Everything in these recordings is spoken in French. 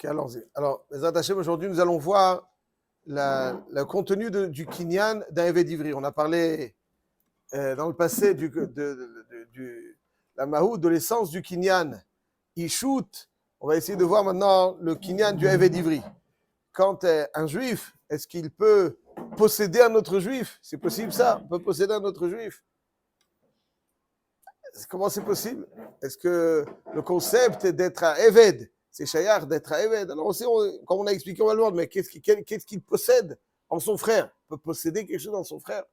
Ok, allons-y. Alors, les attachés, aujourd'hui, nous allons voir le contenu du kinyan d'un Eved Ivri. On a parlé dans le passé la mahout, de l'essence du kinyan. Ishut. On va essayer de voir maintenant le kinyan du Eved Ivri. Quand un juif, est-ce qu'il peut posséder un autre juif? C'est possible ça? On peut posséder un autre juif? Comment c'est possible? Est-ce que le concept d'être un Eved, c'est Shayar d'être un Eved? Alors, comme on a expliqué, on va le voir, mais qu'est-ce qu'il possède en son frère? Il peut posséder quelque chose en son frère.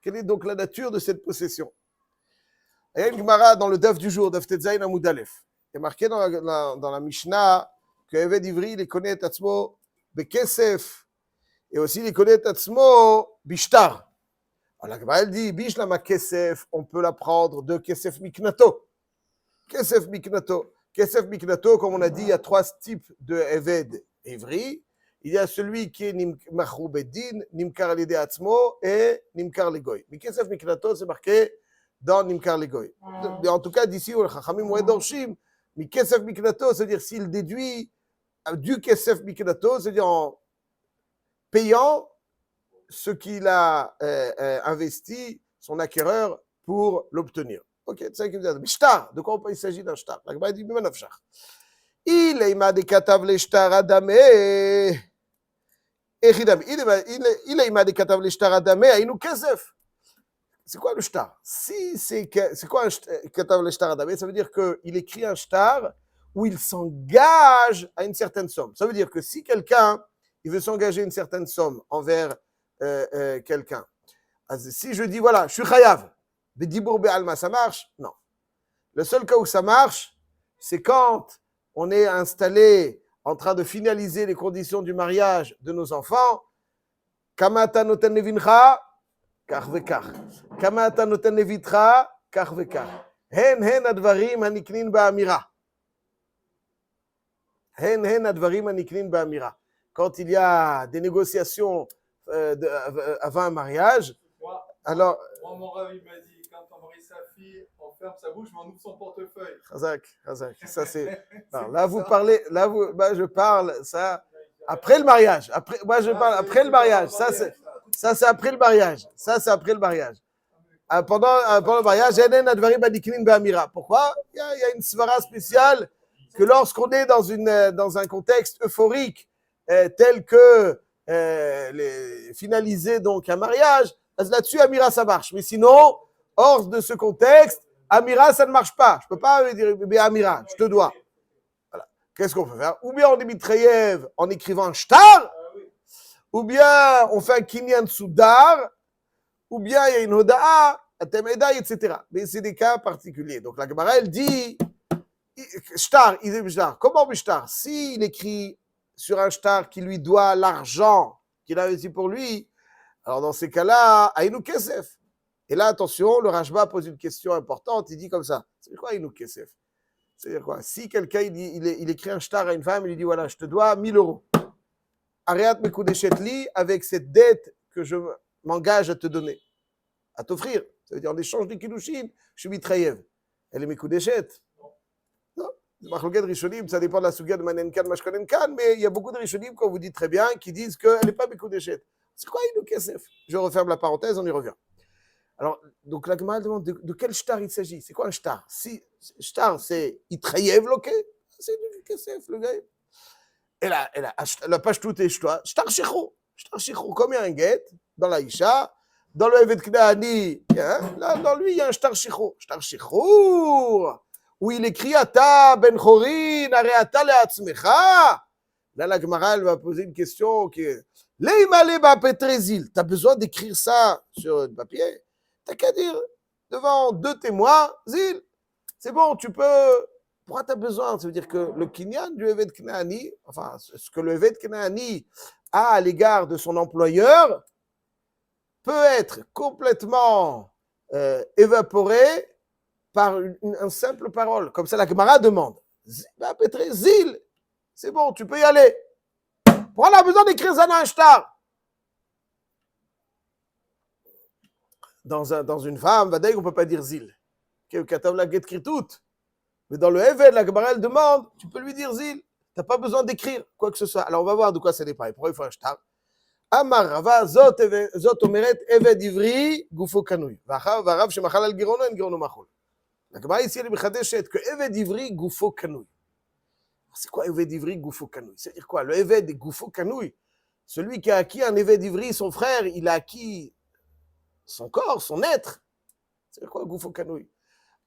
Quelle est donc la nature de cette possession? Il y a une Gemara dans le Daf du jour, Daf Tetzaïn Amoud Aleph. Il est marqué dans la Mishnah que Eved Ivri, il connaît Tatzmo Bekesef, et aussi il connaît Tatzmo Bishtar. Alors la Gemara elle dit, Bishlama Kesef, on peut la prendre de Kesef Miknato. Kesef Miknato. Kesef Miknato, comme on a dit, il y a trois types de Eved Ivri. Il y a celui qui est Nimkar Bedin, Nimkar Lide Atzmo et Nimkar Legoy. Mais Kesef Miknato, c'est marqué dans Nimkar Legoy. En tout cas, d'ici, le Chachamim Moed Dorshim, mais Kesef Miknato, c'est-à-dire s'il déduit du Kesef Miknato, c'est-à-dire en payant ce qu'il a investi, son acquéreur, pour l'obtenir. Ok, c'est ça qu'il veut dire. Mais shtar, de quoi il s'agit d'un shtar? La Gemara dit, il est ima de katav le shtar adame. Echidam. Il est ima de katav le shtar adame. Aïnou kesef. C'est quoi le shtar? C'est quoi un katav le shtar adame? Ça veut dire qu'il écrit un shtar où il s'engage à une certaine somme. Ça veut dire que si quelqu'un il veut s'engager une certaine somme envers quelqu'un. Si je dis, voilà, je suis chayav, Bedibour Be'alma, ça marche? Non. Le seul cas où ça marche, c'est quand on est installé en train de finaliser les conditions du mariage de nos enfants. Kamata noten levincha, kach vekach. Kamata noten levitra, kach vekach. Hen advarim haniknin ba'amira. Hen advarim haniknin ba'amira. Quand il y a des négociations avant un mariage, alors... Moi, mon rêve, il m'a dit, quand on marie sa fille, on ferme sa bouche, mais on ouvre son portefeuille. Chazak. Ça, c'est... Non, là, vous parlez... Là, je parle, ça... Après le mariage. Moi, je parle après le mariage. Ça, c'est après le mariage. Pendant le mariage, pourquoi? Il y a une svara spéciale que lorsqu'on est dans un contexte euphorique, tel que finaliser donc un mariage, là-dessus, Amira, ça marche. Mais sinon, hors de ce contexte, Amira, ça ne marche pas. Je ne peux pas dire, mais Amira, je te dois. Voilà. Qu'est-ce qu'on peut faire? Ou bien on est Mitrayev en écrivant un shtar, ou bien on fait un kinyan soudar, ou bien il y a une hoda'a, un temeda, etc. Mais c'est des cas particuliers. Donc la Gemara, elle dit, shtar, il est shtar. Comment shtar? S'il écrit sur un shtar qui lui doit l'argent qu'il a investi pour lui, alors dans ces cas-là, Aïnou Kesef. Et là, attention, le Rashba pose une question importante, il dit comme ça. C'est quoi Aïnou Kesef? C'est-à-dire quoi? Si quelqu'un il écrit un shtar à une femme, il lui dit voilà, je te dois 1000 euros. Ariat Mekudeshetli, avec cette dette que je m'engage à te donner, à t'offrir. Ça veut dire en échange des Kiddushin, je suis Mitrayev. Elle est Mekudeshet. Machloket Rishonim, ça dépend de la souga de Manenkan, Mashkonenkan, mais il y a beaucoup de Rishonim, comme vous dites très bien, qui disent qu'elle n'est pas Mekudeshet. C'est quoi Inou Kesef? Je referme la parenthèse, on y revient. Alors, donc la Gemara demande de quel shtar il s'agit. C'est quoi un shtar? Si shtar, c'est Itrayev loke, c'est du Kesef, le gars. Et là, la page tout est shtar shechou. Shtar shechou, comme il y a un guet dans la Isha, dans le Evet Knaani, là, dans lui, il y a un shtar shechou. Shtar shechou, où il écrit Ata ben chorin, areata leatzmecha. Là, la Gemara, elle va poser une question qui est Leïmaleba Petrezil. Tu as besoin d'écrire ça sur un papier? T'as qu'à dire devant 2 témoins, Zil. C'est bon, tu peux. Pourquoi tu as besoin? Ça veut dire que le kinyan du Evet Knaani, enfin, ce que le Evet Knaani a à l'égard de son employeur, peut être complètement évaporé par une simple parole. Comme ça, la Gemara demande Petrezil. C'est bon, tu peux y aller. Pourquoi on a besoin d'écrire ça dans un shtar? Dans une femme, on ne peut pas dire zil. Mais dans le Eved, la Gemara, elle demande, tu peux lui dire zil. n'as pas besoin d'écrire quoi que ce soit. Alors on va voir de quoi ça dépend. Pourquoi il faut un shtar? Amar Rava, zot omeret eved ivri gufo kanui. Varav shemachal al girono en girono machol. La Gemara ici elle mechadeshet que eved ivri gufo kanui. C'est quoi eved ivri gufo kanui? C'est-à-dire quoi? Le eved et gufo kanui. Celui qui a acquis un eved ivri, son frère, il a acquis son corps, son être. C'est quoi gufo kanui?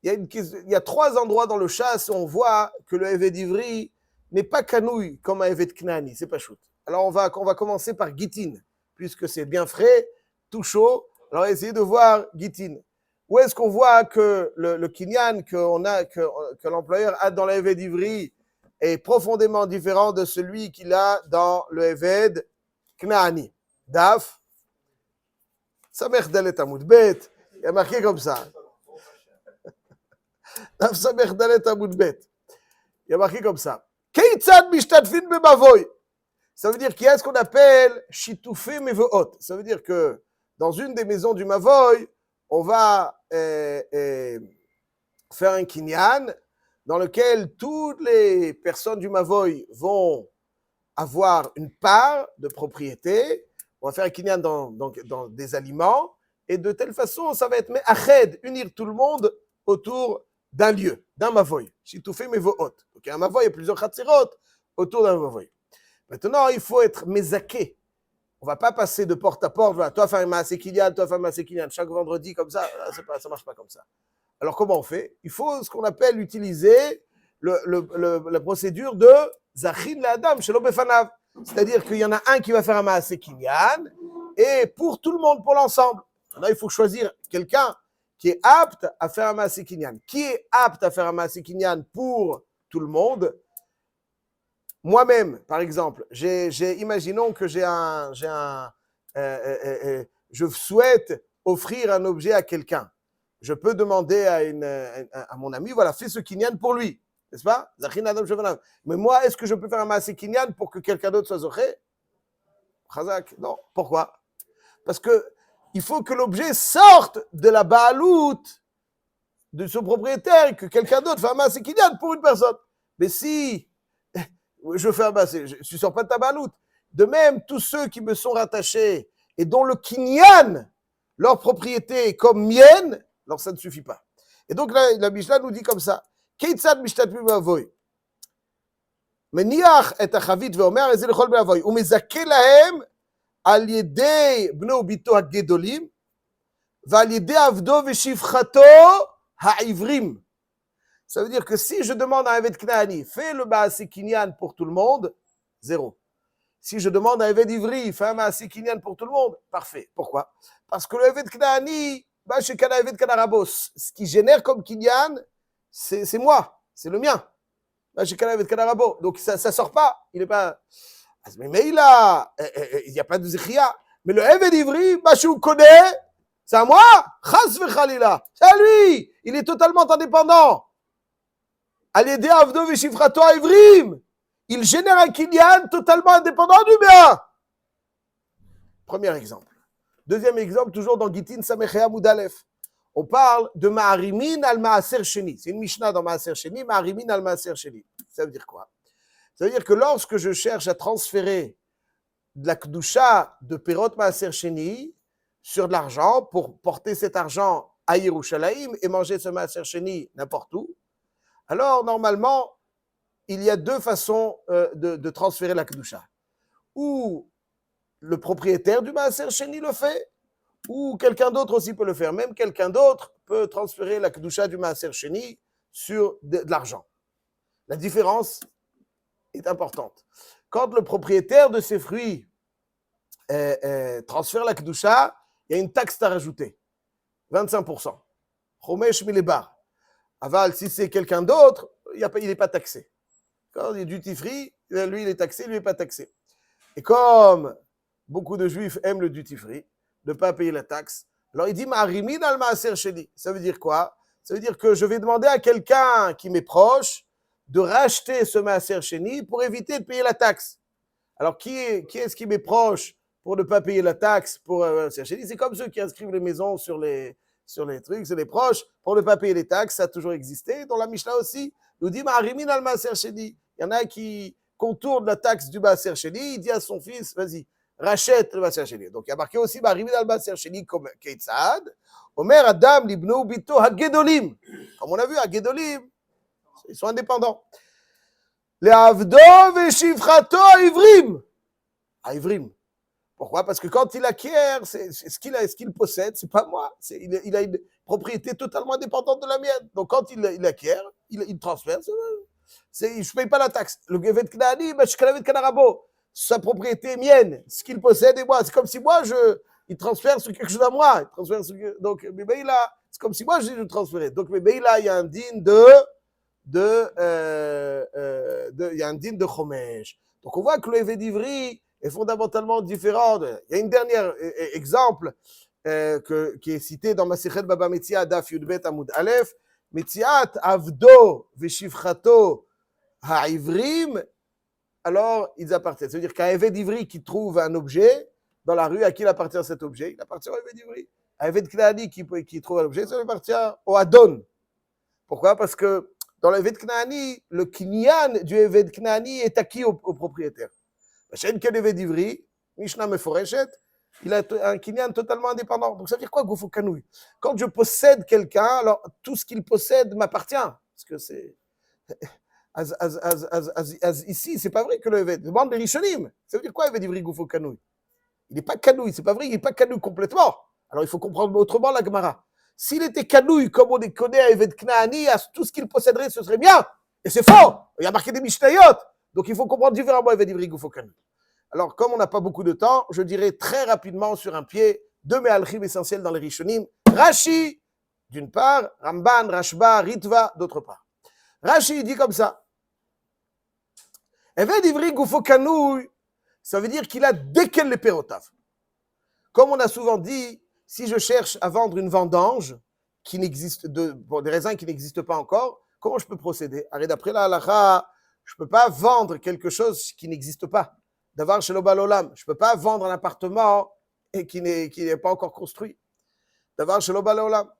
Il y a 3 endroits dans le chasse où on voit que le eved ivri n'est pas kanouille comme un eved knani, c'est pas shoot. Alors on va commencer par gitin, puisque c'est bien frais, tout chaud. Alors essayez de voir gitin. Où est-ce qu'on voit que le kinyan que l'employeur a dans le eved ivri est profondément différent de celui qu'il a dans le eved knani? Daf, Samech Dalet Amud Bet, il y a marqué comme ça. Daf Samech Dalet Amud Bet. Il y a marqué comme ça. Keitzad mishtatfin bemavoy. Ça veut dire qu'il y a ce qu'on appelle shitufé mevoot. Ça veut dire que dans une des maisons du Mavoy, on va faire un kinyan dans lequel toutes les personnes du Mavoy vont avoir une part de propriété. On va faire un kinyan dans des aliments et de telle façon, ça va être me'ached, unir tout le monde autour d'un lieu, d'un Mavoy. Shitufé mevoot. Donc, il y a un Mavoy, il y a plusieurs chatzirot autour d'un Mavoy. Maintenant, il faut être mezaké. On ne va pas passer de porte à porte. Voilà, toi, faire un maasé kinyan, toi, faire un maasé kinyan. Chaque vendredi, comme ça, ça ne marche pas comme ça. Alors, comment on fait? Il faut ce qu'on appelle utiliser la procédure de zachin l'adam shelo befanav. C'est-à-dire qu'il y en a un qui va faire un maasé kinyan et pour tout le monde, pour l'ensemble. Maintenant, il faut choisir quelqu'un qui est apte à faire un maasé kinyan. Qui est apte à faire un maasé kinyan pour tout le monde? Moi-même, par exemple, imaginons que je souhaite offrir un objet à quelqu'un. Je peux demander à mon ami, voilà, fais ce kinyan pour lui, n'est-ce pas? Mais moi, est-ce que je peux faire un maasé kinyan pour que quelqu'un d'autre soit zoché? Chazak, non. Pourquoi? Parce que il faut que l'objet sorte de la baalout de son propriétaire et que quelqu'un d'autre fasse un maasé kinyan pour une personne. Mais si je fais un maasé, je ne sors pas de ta baalout. De même, tous ceux qui me sont rattachés et dont le kinyan, leur propriété est comme mienne, alors ça ne suffit pas. Et donc la Mishnah nous dit comme ça, Keitzad mishtatfim b'avoy. Meniach et achavit ve'omer ezeh lechol b'avoy. U'mezake lahem al yedei bno ubito hagedolim ve'al yedei avdo ve'shivchato ha'ivrim. Ça veut dire que si je demande à un Eved Knaani, fais le maasé kinyan pour tout le monde, 0. Si je demande à un Eved Ivri, fais un maasé kinyan pour tout le monde, parfait. Pourquoi? Parce que le Eved Knaani, chez Kana Eved Kanarabos, ce qui génère comme kinyan, c'est moi, c'est le mien. Chez Kana Eved Kanarabo. Donc ça ne sort pas, il n'est pas. Mais il n'y a pas de zechia. Mais le Eved Ivri, je vous connais, c'est à moi, chas vechalila. C'est à lui, il est totalement indépendant. Il génère un kinyan totalement indépendant du bien. Premier exemple. Deuxième exemple, toujours dans Gitin Samechea Moudalef. On parle de Ma'arimin al Ma'aser Sheni. C'est une Mishnah dans Ma'aser Sheni, Ma'arimin al Ma'aser Sheni. Ça veut dire quoi? Ça veut dire que lorsque je cherche à transférer de la Kedusha de Perot Ma'aser Sheni sur de l'argent pour porter cet argent à Yerushalayim et manger ce Ma'aser Sheni n'importe où, alors, normalement, il y a 2 façons de transférer la Kedusha. Ou le propriétaire du Maaser Sheni le fait, ou quelqu'un d'autre aussi peut le faire. Même quelqu'un d'autre peut transférer la Kedusha du Maaser Sheni sur de l'argent. La différence est importante. Quand le propriétaire de ces fruits transfère la Kedusha, il y a une taxe à rajouter, 25%. Chomesh milebar. Aval, si c'est quelqu'un d'autre, il n'est pas taxé. Quand il est duty free, lui il est taxé, lui il n'est pas taxé. Et comme beaucoup de juifs aiment le duty free, ne pas payer la taxe, alors il dit Ma'arimin al Ma'aser Sheni. Ça veut dire quoi? Ça veut dire que je vais demander à quelqu'un qui m'est proche de racheter ce Ma'aser Sheni pour éviter de payer la taxe. Alors qui est-ce qui m'est proche pour ne pas payer la taxe pour Ma'aser Sheni? C'est comme ceux qui inscrivent les maisons sur les trucs, c'est les proches, pour ne pas payer les taxes, ça a toujours existé. Dans la Mishnah aussi, nous dit Ma'arimin al Ma'aser Sheni. Il y en a qui contourne la taxe du Maaser Sheni, il dit à son fils, vas-y, rachète le Maaser Sheni. Donc il y a marqué aussi, arrivé dans le Maaser Sheni comme Keitzad, Omer Adam libno bito hagedolim. Comme on a vu, hagedolim, ils sont indépendants. Les avdo veshivchato ivrim. Ivrim. Pourquoi? Parce que quand il acquiert, ce qu'il possède, c'est pas moi. Il a une propriété totalement indépendante de la mienne. Donc quand il acquiert, il transfère. Je ne paye pas la taxe. Le Gevet Knaani, je Kalavet Kanarabo. Sa propriété est mienne. Ce qu'il possède est moi. C'est comme si moi, il transfère sur quelque chose à moi. Donc, c'est comme si moi, je transférais. Donc, il y a un digne il y a un digne de Chomesh. Donc, on voit que le Eved d'Ivri est fondamentalement différent. Il y a une dernière exemple qui est cité dans Masechet Baba Metzia Daf Yudbet Amud Aleph. Metziat Avdo Veshivchato Ha'ivrim, alors ils appartiennent. C'est-à-dire qu'un Eved d'Ivri qui trouve un objet dans la rue, à qui il appartient cet objet? Il appartient au Eved d'Ivri. Un Eved Knaani qui trouve un objet, ça appartient au Adon. Pourquoi? Parce que dans l'Eved Knaani, le kinyan du Eved Knaani est acquis au propriétaire. Chaîne que l'Eved d'Ivri, Mishnah Meforeshet, il a un kinyan totalement indépendant. Donc ça veut dire quoi, Goufo Kanouï? Quand je possède quelqu'un, alors tout ce qu'il possède m'appartient. Parce que c'est... ici, c'est pas vrai que le Eved. Demande les Rishonim. Ça veut dire quoi, Eved d'Ivri, Goufo Kanouï? Il n'est pas Kanouï, c'est pas vrai, il n'est pas Kanouï complètement. Alors il faut comprendre autrement la Gemara. S'il était Kanouï, comme on les connaît à Eved Knaani, tout ce qu'il posséderait, ce serait bien. Et c'est faux. Il y a marqué des Mishnayot. Donc il faut comprendre différemment Eved d'Ivri, Goufo Kanouï. Alors, comme on n'a pas beaucoup de temps, je dirais très rapidement sur un pied deux Mehalchim essentiels dans les Rishonim. Rashi, d'une part, Ramban, Rashba, Ritva, d'autre part. Rashi dit comme ça. Eved d'Ivri Goufo Kanouï, ça veut dire qu'il a déquel les pérotav. Comme on a souvent dit, si je cherche à vendre une vendange qui n'existe pour des raisins qui n'existent pas encore, comment je peux procéder? D'après la halakha, je ne peux pas vendre quelque chose qui n'existe pas. D'avoir chez l'Obalolam. Je ne peux pas vendre un appartement qui n'est pas encore construit. D'avoir chez l'Obalolam.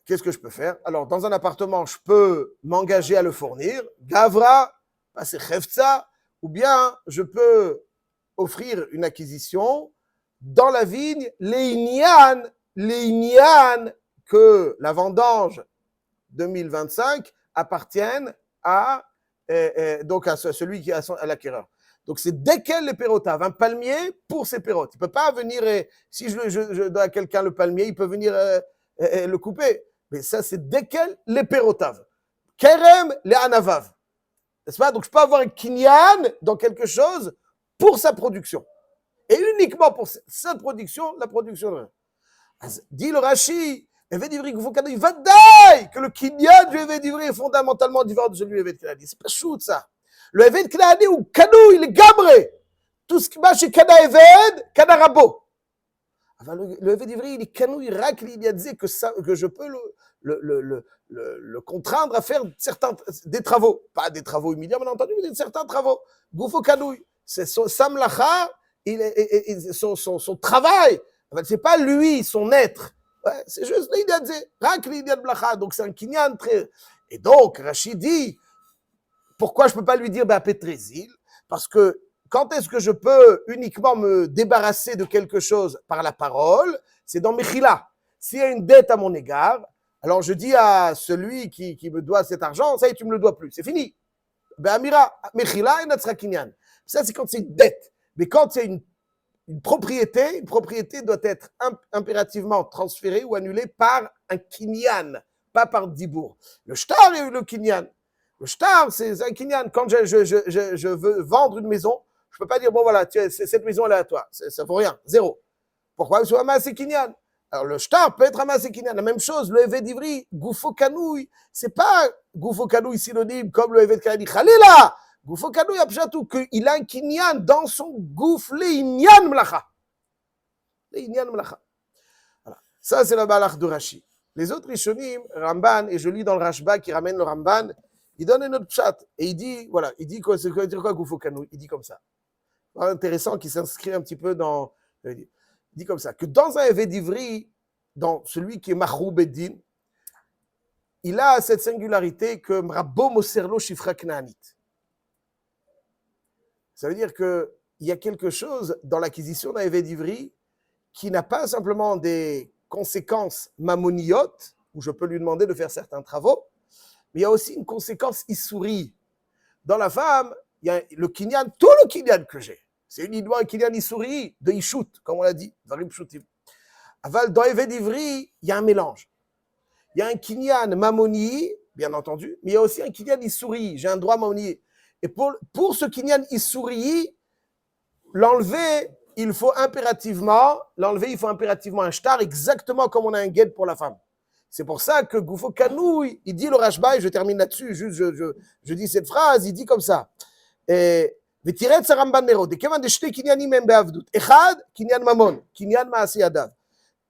Qu'est-ce que je peux faire? Alors, dans un appartement, je peux m'engager à le fournir. Gavra, passer Khefza, ou bien je peux offrir une acquisition dans la vigne, les Inyan, que la vendange 2025 appartienne donc à celui qui a à l'acquéreur. Donc, c'est desquels les pérotaves. Un palmier pour ses pérotes. Il ne peut pas venir, si je donne à quelqu'un le palmier, il peut venir le couper. Mais ça, c'est desquels les pérotaves. Kerem, les anavav. N'est-ce pas? Donc, je peux avoir un kinyan dans quelque chose pour sa production. Et uniquement pour sa production, la production de rien. Dit le Rashi, Eved d'Ivri, il va dire que le kinyan du Eved d'Ivri est fondamentalement différent de celui du Eved Knaani. C'est pas chou ça. Le Eved Knaani ou Kanou, il est gabré. Tout ce qui marche chez Kana Eved, Kana Rabo. Le Eved d'Ivri, il est Kanou, il racle, il a dit que je peux le contraindre à faire des travaux. Pas des travaux immédiats, bien entendu, mais certains travaux. Goufo Kanou, c'est son Samlacha, son travail. C'est pas lui, son être. Ouais, c'est juste l'idée de racle, l'idée de Blacha. Donc c'est un kinyan très. Et donc, Rachid dit, pourquoi je ne peux pas lui dire Pétrésil? Parce que quand est-ce que je peux uniquement me débarrasser de quelque chose par la parole? C'est dans Mechila. S'il y a une dette à mon égard, alors je dis à celui qui me doit cet argent, ça y est, tu ne me le dois plus, c'est fini. Amira, Mechila et Natsra Kinyan. Ça, c'est quand c'est une dette. Mais quand c'est une propriété doit être impérativement transférée ou annulée par un kinyan, pas par dibour. Le shtar est le kinyan. Le shtar, c'est un kinyan. Quand je veux vendre une maison, je ne peux pas dire, bon voilà, cette maison elle est à toi. Ça ne vaut rien, zéro. Pourquoi? Parce que c'est kinyan. Alors le shtar peut être un kinyan. La même chose, le Eved d'Ivri, Goufo Kanouï, c'est pas Goufo Kanouï synonyme comme le Eved Knaani. Khalila! Goufo Kanouï a pshatou qu'il a un kinyan dans son gouf, le inyan mlacha. Le inyan mlacha. Voilà. Ça, c'est le balach de Rashi. Les autres Rishonim, Ramban, et je lis dans le Rashba qui ramène le Ramban, il donne un autre pshat. Et il dit, voilà, il dit quoi, c'est quoi dire quoi Goufo Kanouï? Il dit comme ça. Intéressant, qui s'inscrit un petit peu dans. Il dit comme ça, que dans un Eved d'Ivri, dans celui qui est Machrou Beddin, il a cette singularité que Mrabbo Moserlo Shifra Knaanit. Ça veut dire qu'il y a quelque chose dans l'acquisition d'un évêque d'Ivry qui n'a pas simplement des conséquences mammoniotes, où je peux lui demander de faire certains travaux, mais il y a aussi une conséquence issouri. Dans la femme, il y a le kinyan, tout le kinyan que j'ai. C'est uniquement un kinyan issouri de ishut, comme on l'a dit, varim shutim. Aval, dans évêque d'Ivry, il y a un mélange. Il y a un kinyan mammoni, bien entendu, mais il y a aussi un kinyan issouri. J'ai un droit mammoni. Et pour ce kinyan issouri, l'enlever, il faut impérativement un shtar, exactement comme on a un guet pour la femme. C'est pour ça que Goufo Kanouille, il dit le Rashba, et je termine là-dessus, juste je dis cette phrase, il dit comme ça. ותראה את הרמב"ן נרות, כיוון דשתי קניינים הם בעבדות. אחד, קניין ממון, קניין מעשי ידיו.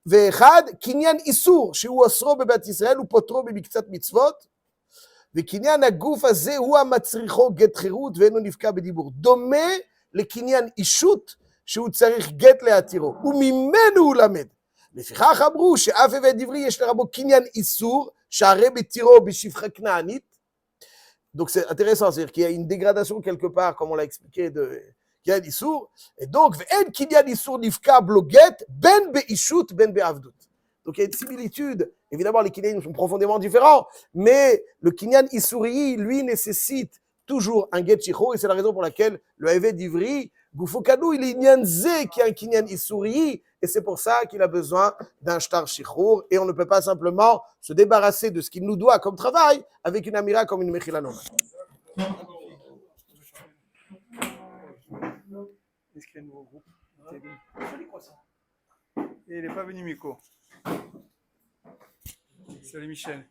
ואחד, קניין איסור, שהוא אסרו בבית ישראל ופוטרו במקצת מצוות. וקניין הגוף הזה הוא המצריכו גט חירות ואינו נפקע בדיבור. דומה לקניין אישות שהוא צריך גט להתירו, וממנו הוא למד. לפיכך אמרו שאף évêque d'Ivry יש לרבו קניין איסור, שהרי בתירו בשפחה כנענית. Donc c'est intéressant, c'est-à-dire qu'il y a une dégradation quelque part, comme on l'a expliqué, de Kinyan Issour, et donc, ve'en Kinyan Issour nifka bloguet, ben be'ishut, ben be'avdut. Donc il y a une similitude, évidemment les Kinyanim sont profondément différents, mais le Kinyan Issouri, lui, nécessite toujours un get shichur, et c'est la raison pour laquelle le évêque d'Ivry, Goufo Kanou, il est nyanzé qui a un Kinyan Issouri, et c'est pour ça qu'il a besoin d'un shtar shichur, et on ne peut pas simplement se débarrasser de ce qu'il nous doit comme travail avec une amira comme une mechila nomade. Est-ce qu'il y a un nouveau groupe? Et il n'est pas venu, Miko. Salut Michel.